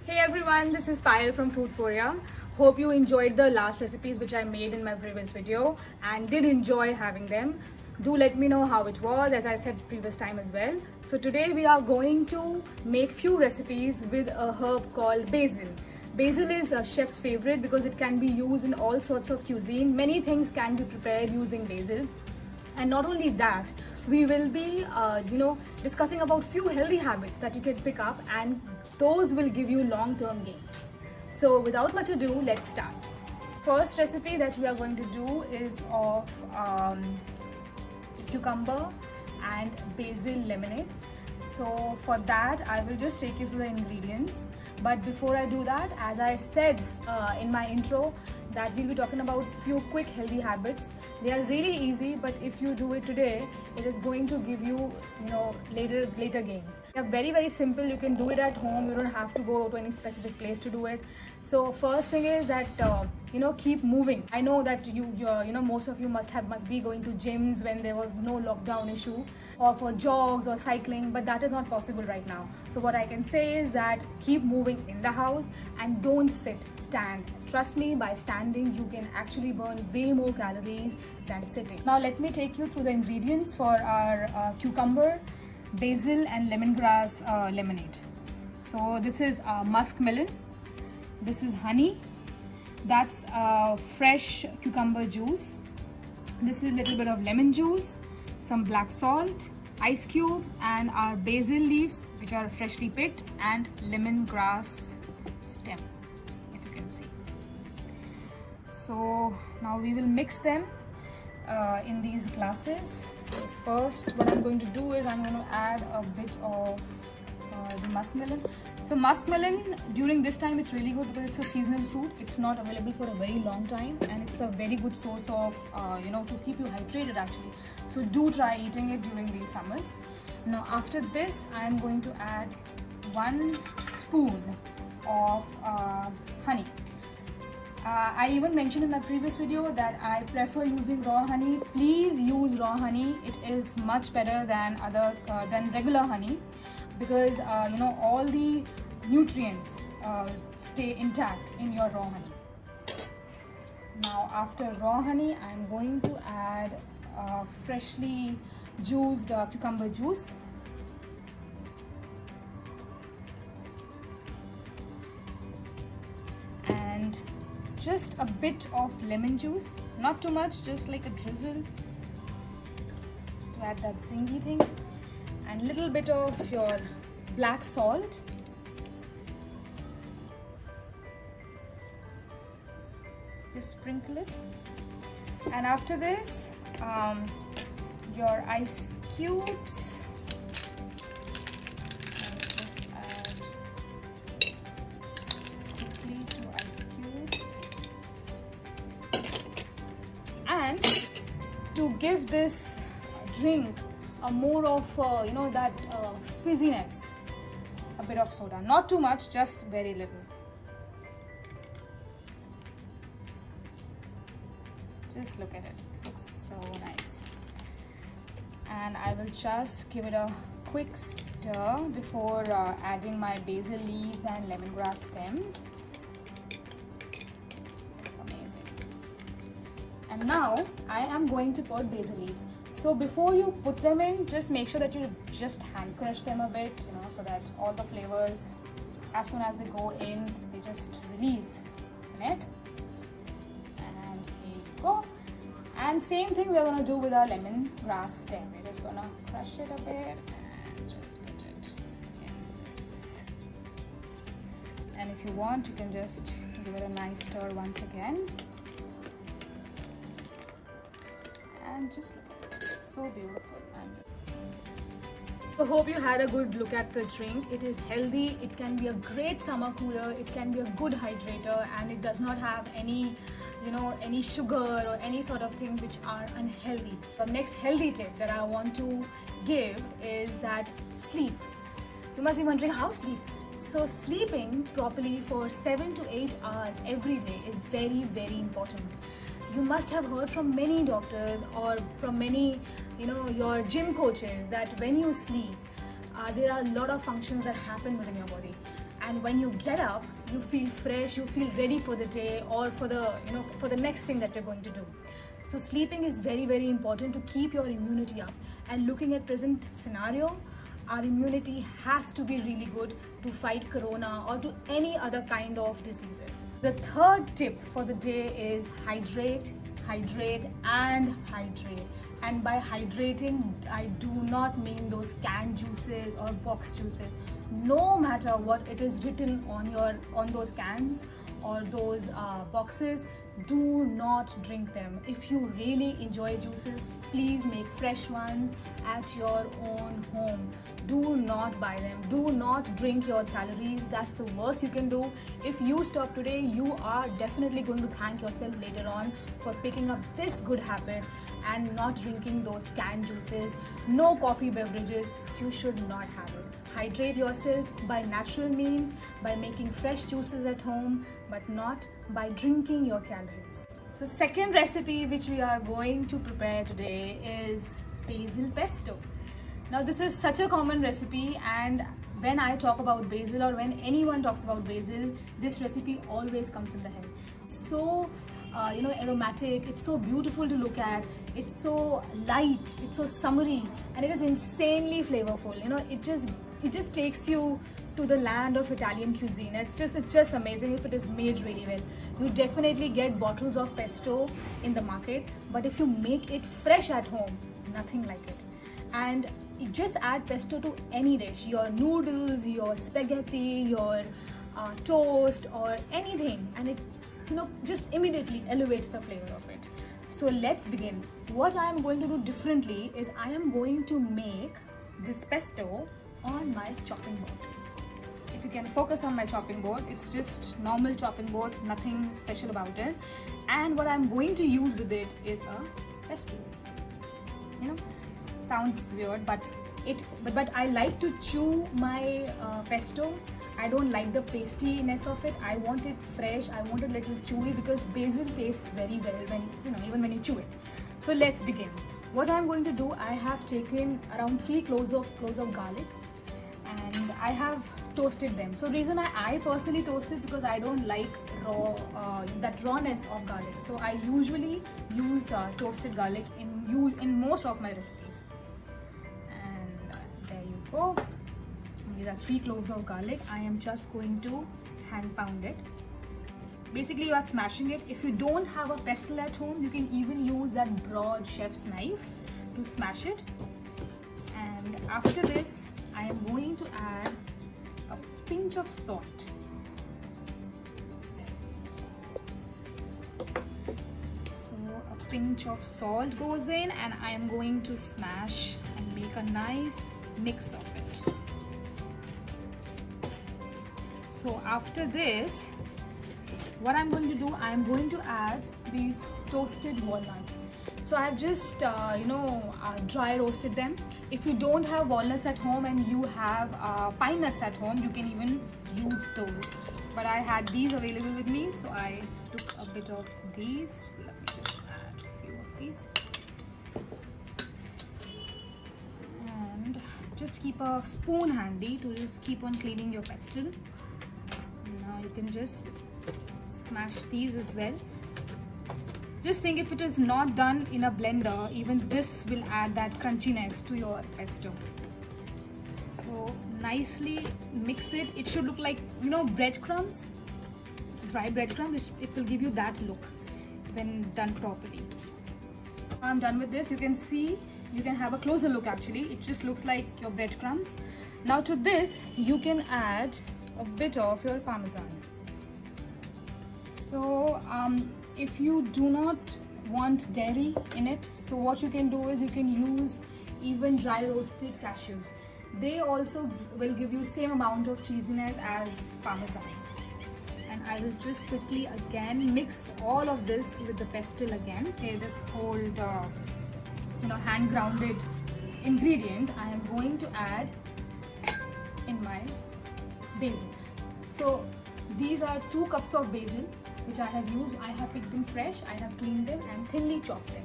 Hey everyone, this is Payal from Foodphoria. Hope you enjoyed the last recipes which I made in my previous video and did enjoy having them. Do let me know how it was, as I said previous time as well. So today we are going to make few recipes with a herb called basil. Basil is a chef's favorite because it can be used in all sorts of cuisine. Many things can be prepared using basil. And not only that, we will be discussing about few healthy habits that you can pick up, and those will give you long-term gains. So without much ado, let's start. First recipe that we are going to do is of cucumber and basil lemonade. So for that, I will just take you through the ingredients. But before I do that, as I said in my intro, that we'll be talking about few quick healthy habits. They are really easy, but if you do it today, it is going to give you, later gains. They are very simple. You can do it at home. You don't have to go to any specific place to do it. So first thing is that keep moving. I know that most of you must be going to gyms when there was no lockdown issue, or for jogs or cycling, but that is not possible right now. So what I can say is that keep moving in the house and don't sit, stand. Trust me, by standing you can actually burn way more calories than sitting. Now let me take you through the ingredients for our cucumber, basil and lemongrass lemonade. So this is musk melon, this is honey, that's fresh cucumber juice, this is a little bit of lemon juice, some black salt, ice cubes, and our basil leaves which are freshly picked, and lemongrass stem, if you can see. So now we will mix them in these glasses. So first what I'm going to do is I'm going to add a bit of the muskmelon. So muskmelon during this time it's really good because it's a seasonal fruit. It's not available for a very long time, and it's a very good source of to keep you hydrated actually. So do try eating it during these summers. Now after this I am going to add 1 spoon of honey. I even mentioned in my previous video that I prefer using raw honey. Please use raw honey. It is much better than regular honey, because all the nutrients stay intact in your raw honey. Now after raw honey, I'm going to add freshly juiced cucumber juice. And just a bit of lemon juice, not too much, just like a drizzle to add that zingy thing, and little bit of your black salt, just sprinkle it. And after this, your ice cubes. And to give this drink a more of that fizziness, a bit of soda, not too much, just very little. Just look at it, it looks so nice. And I will just give it a quick stir before adding my basil leaves and lemongrass stems. And now I am going to put basil leaves. So before you put them in, just make sure that you just hand crush them a bit, so that all the flavors, as soon as they go in, they just release in it. And here you go. And same thing we're going to do with our lemongrass stem. We're just going to crush it a bit and just put it in this. And if you want, you can just give it a nice stir once again. And just look at it, it's so beautiful. I hope you had a good look at the drink. It is healthy, it can be a great summer cooler, it can be a good hydrator, and it does not have any sugar or any sort of things which are unhealthy. The next healthy tip that I want to give is that sleep. You must be wondering, how sleep? So sleeping properly for 7 to 8 hours every day is very important. You must have heard from many doctors or from many your gym coaches that when you sleep there are a lot of functions that happen within your body, and when you get up, you feel fresh, you feel ready for the day or for the for the next thing that you're going to do. So sleeping is very, very important to keep your immunity up. And looking at present scenario, our immunity has to be really good to fight corona or to any other kind of diseases. The third tip for the day is hydrate, hydrate and hydrate. And by hydrating, I do not mean those canned juices or box juices. No matter what it is written on those cans or those boxes, do not drink them. If you really enjoy juices, please make fresh ones at your own home. Do not buy them. Do not drink your calories. That's the worst you can do. If you stop today, you are definitely going to thank yourself later on for picking up this good habit and not drinking those canned juices. No coffee beverages. You should not have it. Hydrate yourself by natural means, by making fresh juices at home, but not by drinking your calories. So second recipe which we are going to prepare today is basil pesto. Now this is such a common recipe, and when I talk about basil or when anyone talks about basil, this recipe always comes in the head. It's so aromatic, it's so beautiful to look at, it's so light, it's so summery, and it is insanely flavorful. It just takes you to the land of Italian cuisine. It's just amazing if it is made really well. You definitely get bottles of pesto in the market, but if you make it fresh at home, nothing like it. And you just add pesto to any dish, your noodles, your spaghetti, your toast or anything, and it just immediately elevates the flavor of it. So let's begin. What I am going to do differently is I am going to make this pesto on my chopping board. If you can focus on my chopping board, it's just normal chopping board, nothing special about it. And what I'm going to use with it is a pesto. Sounds weird, but I like to chew my pesto. I don't like the pastiness of it. I want it fresh. I want it a little chewy because basil tastes very well when even when you chew it. So let's begin. What I'm going to do, I have taken around 3 cloves of garlic, and I have toasted them. So reason I personally toast it because I don't like that rawness of garlic. So I usually use toasted garlic in most of my recipes. And there you go. These are 3 cloves of garlic. I am just going to hand pound it. Basically, you are smashing it. If you don't have a pestle at home, you can even use that broad chef's knife to smash it. And after this, I am going to add a pinch of salt. So a pinch of salt goes in, and I am going to smash and make a nice mix of it. So after this, what I'm going to do, I'm going to add these toasted walnuts. So I've just dry roasted them. If you don't have walnuts at home and you have pine nuts at home, you can even use those. But I had these available with me, so I took a bit of these. Let me just add a few of these. And just keep a spoon handy to just keep on cleaning your pestle. Now you can just smash these as well. Just think, if it is not done in a blender, even this will add that crunchiness to your pesto. So nicely mix it. It should look like breadcrumbs, dry breadcrumbs. It will give you that look when done properly. I'm done with this. You can see, you can have a closer look actually. It just looks like your breadcrumbs. Now to this you can add a bit of your parmesan. So if you do not want dairy in it, so what you can do is you can use even dry roasted cashews. They also will give you same amount of cheesiness as parmesan. And I will just quickly again mix all of this with the pestle again. Okay, this whole hand grounded ingredient I am going to add in my basil. So these are 2 cups of basil which I have used. I have picked them fresh, I have cleaned them and thinly chopped them.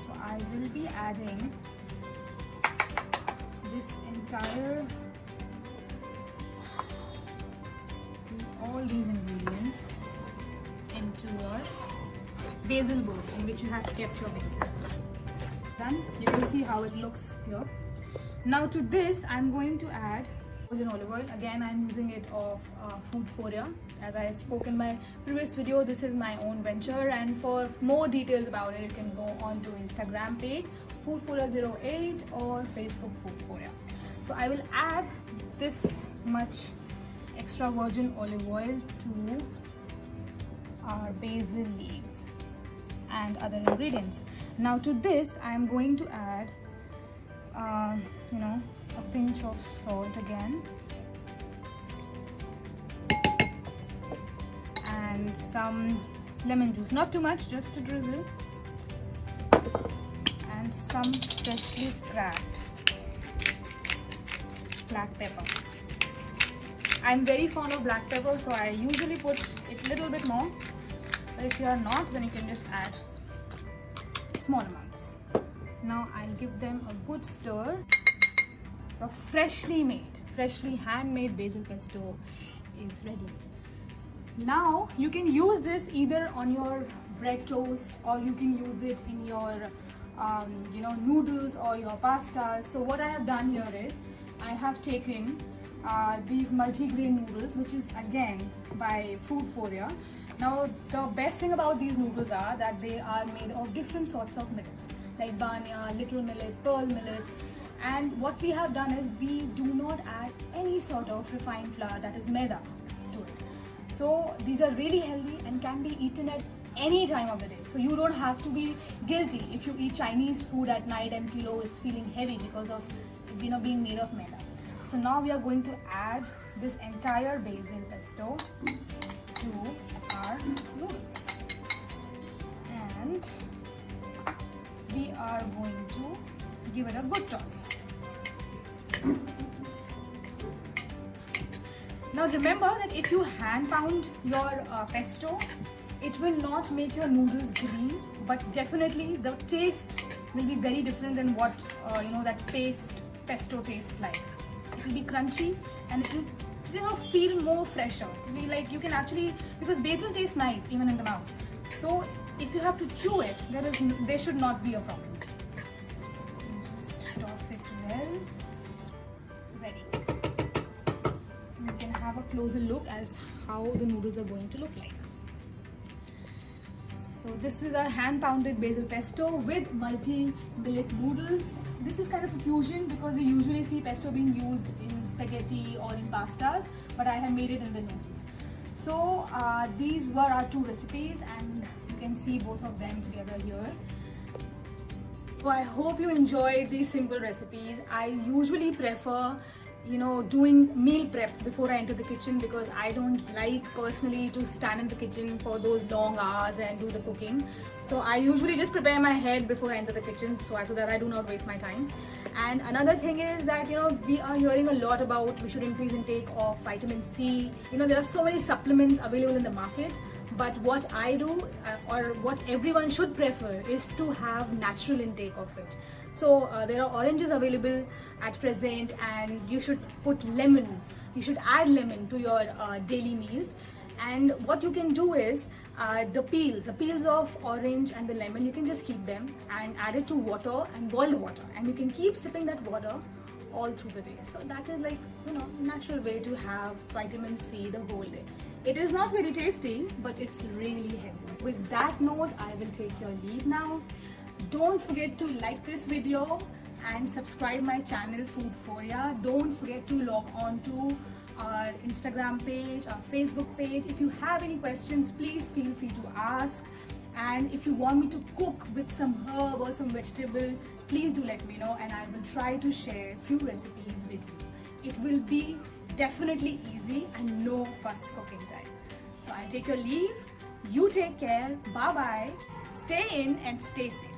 So I will be adding this entire these ingredients into your basil bowl in which you have kept your basil. Done. You can see how it looks here. Now to this I'm going to add virgin olive oil. Again, I'm using it of Foodphoria. As I spoke in my previous video, this is my own venture, and for more details about it you can go on to Instagram page Foodphoria08 or Facebook Foodphoria. So I will add this much extra virgin olive oil to our basil leaves and other ingredients. Now to this I am going to add a pinch of salt again, and some lemon juice, not too much, just a drizzle, and some freshly cracked black pepper. I'm very fond of black pepper, so I usually put it a little bit more, but if you are not, then you can just add small amounts. Now I'll give them a good stir. A freshly handmade basil pesto is ready. Now you can use this either on your bread toast, or you can use it in your noodles or your pastas. So what I have done here is I have taken these multi-grain noodles, which is again by Foodphoria. Now the best thing about these noodles are that they are made of different sorts of millets, like banya, little millet, pearl millet. And what we have done is we do not add any sort of refined flour, that is maida, to it. So these are really healthy and can be eaten at any time of the day. So you don't have to be guilty if you eat Chinese food at night and feel, oh, it's feeling heavy because of being made of maida. So now we are going to add this entire basil pesto to our noodles, and we are going to give it a good toss. Now remember that if you hand pound your pesto, it will not make your noodles green, but definitely the taste will be very different than what that pesto tastes like. It will be crunchy and it will feel more fresher. You can actually, because basil tastes nice even in the mouth. So if you have to chew it, there should not be a problem. Just toss it well. Ready. You can have a closer look as how the noodles are going to look like. So this is our hand pounded basil pesto with multi-millet noodles. This is kind of a fusion because we usually see pesto being used in spaghetti or in pastas, but I have made it in the noodles. So these were our two recipes, and you can see both of them together here. So I hope you enjoyed these simple recipes. I usually prefer doing meal prep before I enter the kitchen, because I don't like personally to stand in the kitchen for those long hours and do the cooking. So I usually just prepare my head before I enter the kitchen, so that I do not waste my time. And another thing is that we are hearing a lot about we should increase intake of vitamin C. There are so many supplements available in the market, but what I do or what everyone should prefer is to have natural intake of it. So there are oranges available at present, and you should put lemon. You should add lemon to your daily meals. And what you can do is the peels of orange and the lemon, you can just keep them and add it to water and boil the water, and you can keep sipping that water all through the day. So that is natural way to have vitamin C the whole day. It is not very tasty, but it's really healthy. With that note, I will take your leave now. Don't forget to like this video and subscribe my channel Foodphoria. Don't forget to log on to our Instagram page, our Facebook page. If you have any questions, please feel free to ask. And if you want me to cook with some herb or some vegetable, please do let me know, and I will try to share a few recipes with you. It will be definitely easy and no fuss cooking time. So I take your leave. You take care. Bye bye. Stay in and stay safe.